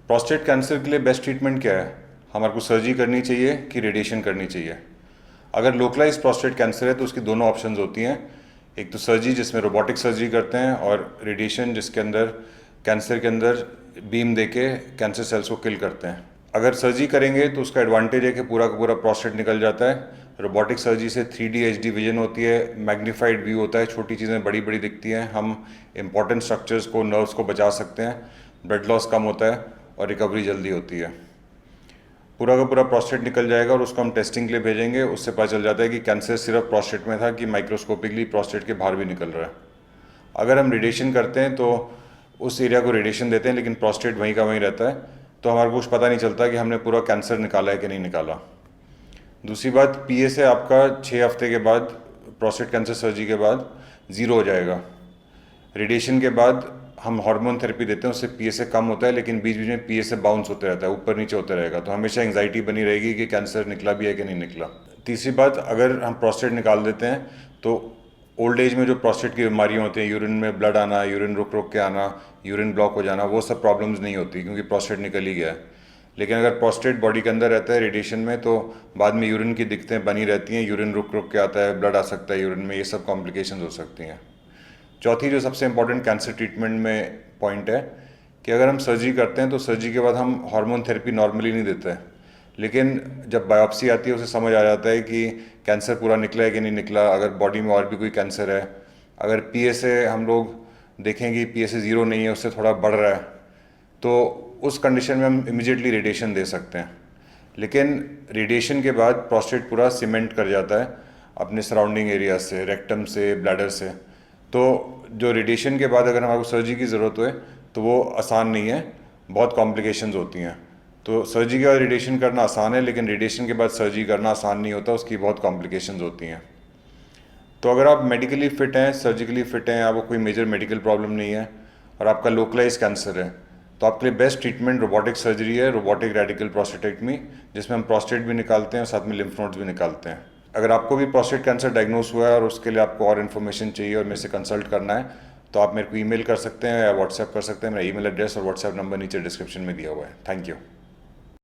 Prostate cancer के लिए best treatment क्या है? हमारे को सर्जरी करनी चाहिए कि रेडिएशन करनी चाहिए? अगर लोकलाइज प्रोस्टेट कैंसर है तो उसकी दोनों ऑप्शंस होती हैं। एक तो सर्जरी जिसमें रोबोटिक सर्जरी करते हैं, और रेडिएशन जिसके अंदर कैंसर के अंदर बीम देके कैंसर सेल्स को किल करते हैं। अगर सर्जरी करेंगे तो उसका एडवांटेज है कि पूरा का पूरा प्रोस्टेट निकल जाता है। रोबोटिक सर्जरी से 3D HD विजन होती है, मैग्नीफाइड व्यू होता है, छोटी चीज़ें बड़ी बड़ी दिखती हैं, हम इंपॉर्टेंट स्ट्रक्चर्स को, नर्व्स को बचा सकते हैं, ब्लड लॉस कम होता है और रिकवरी जल्दी होती है। पूरा का पूरा प्रोस्टेट निकल जाएगा और उसको हम टेस्टिंग के लिए भेजेंगे। उससे पता चल जाता है कि कैंसर सिर्फ प्रोस्टेट में था कि माइक्रोस्कोपिकली प्रोस्टेट के बाहर भी निकल रहा है। अगर हम रेडिएशन करते हैं तो उस एरिया को रेडिएशन देते हैं, लेकिन प्रोस्टेट वहीं का वहीं रहता है, तो हमारे को कुछ पता नहीं चलता कि हमने पूरा कैंसर निकाला है कि नहीं निकाला। दूसरी बात, PSA आपका 6 हफ्ते के बाद, प्रोस्टेट कैंसर सर्जरी के बाद 0 हो जाएगा। रेडिएशन के बाद हम हार्मोन थेरेपी देते हैं, उससे PSA कम होता है, लेकिन बीच बीच में PSA बाउंस होते रहता है, ऊपर नीचे होते रहेगा, तो हमेशा एंग्जाइटी बनी रहेगी कि कैंसर निकला भी है कि नहीं निकला। तीसरी बात, अगर हम प्रोस्टेट निकाल देते हैं तो ओल्ड एज में जो प्रोस्टेट की बीमारियाँ होती हैं, यूरिन में ब्लड आना, यूरिन रुक रुक के आना, यूरिन ब्लॉक हो जाना, वो सब प्रॉब्लम्स नहीं होती क्योंकि प्रोस्टेट निकल ही गया है। लेकिन अगर प्रोस्टेट बॉडी के अंदर रहता है रेडिएशन में, तो बाद में यूरिन की दिक्कतें बनी रहती हैं, यूरिन रुक रुक के आता है, ब्लड आ सकता है यूरिन में, ये सब कॉम्प्लिकेशंस हो सकती हैं। चौथी जो सबसे इंपॉर्टेंट कैंसर ट्रीटमेंट में पॉइंट है कि अगर हम सर्जरी करते हैं तो सर्जरी के बाद हम हार्मोन थेरेपी नॉर्मली नहीं देते हैं, लेकिन जब बायोप्सी आती है उसे समझ आ जाता है कि कैंसर पूरा निकला है कि नहीं निकला, अगर बॉडी में और भी कोई कैंसर है। अगर PSA हम लोग देखें कि PSA 0 नहीं है, उससे थोड़ा बढ़ रहा है, तो उस कंडीशन में हम इमिजिएटली रेडिएशन दे सकते हैं। लेकिन रेडिएशन के बाद प्रोस्टेट पूरा सीमेंट कर जाता है अपने सराउंडिंग एरिया से, रेक्टम से, ब्लैडर से, तो जो रेडिएशन के बाद अगर हमारे को सर्जरी की ज़रूरत है तो वो आसान नहीं है, बहुत कॉम्प्लिकेशंस होती हैं। तो सर्जरी के बाद रेडिएशन करना आसान है, लेकिन रेडिएशन के बाद सर्जरी करना आसान नहीं होता, उसकी बहुत कॉम्प्लिकेशंस होती हैं। तो अगर आप मेडिकली फ़िट हैं, सर्जिकली फ़िट हैं, आपको कोई मेजर मेडिकल प्रॉब्लम नहीं है और आपका लोकलाइज कैंसर है, तो आपके लिए बेस्ट ट्रीटमेंट रोबोटिक सर्जरी है, रोबोटिक रेडिकल प्रोस्टेटेक्टमी, जिसमें हम प्रोस्टेट भी निकालते हैं और साथ में लिम्फ नोड्स भी निकालते हैं। अगर आपको भी प्रोस्टेट कैंसर डायग्नोस हुआ है और उसके लिए आपको और इन्फॉर्मेशन चाहिए और मेरे से कंसल्ट करना है, तो आप मेरे को ईमेल कर सकते हैं या व्हाट्सएप कर सकते हैं। मेरा ईमेल एड्रेस और व्हाट्सएप नंबर नीचे डिस्क्रिप्शन में दिया हुआ है। Thank you.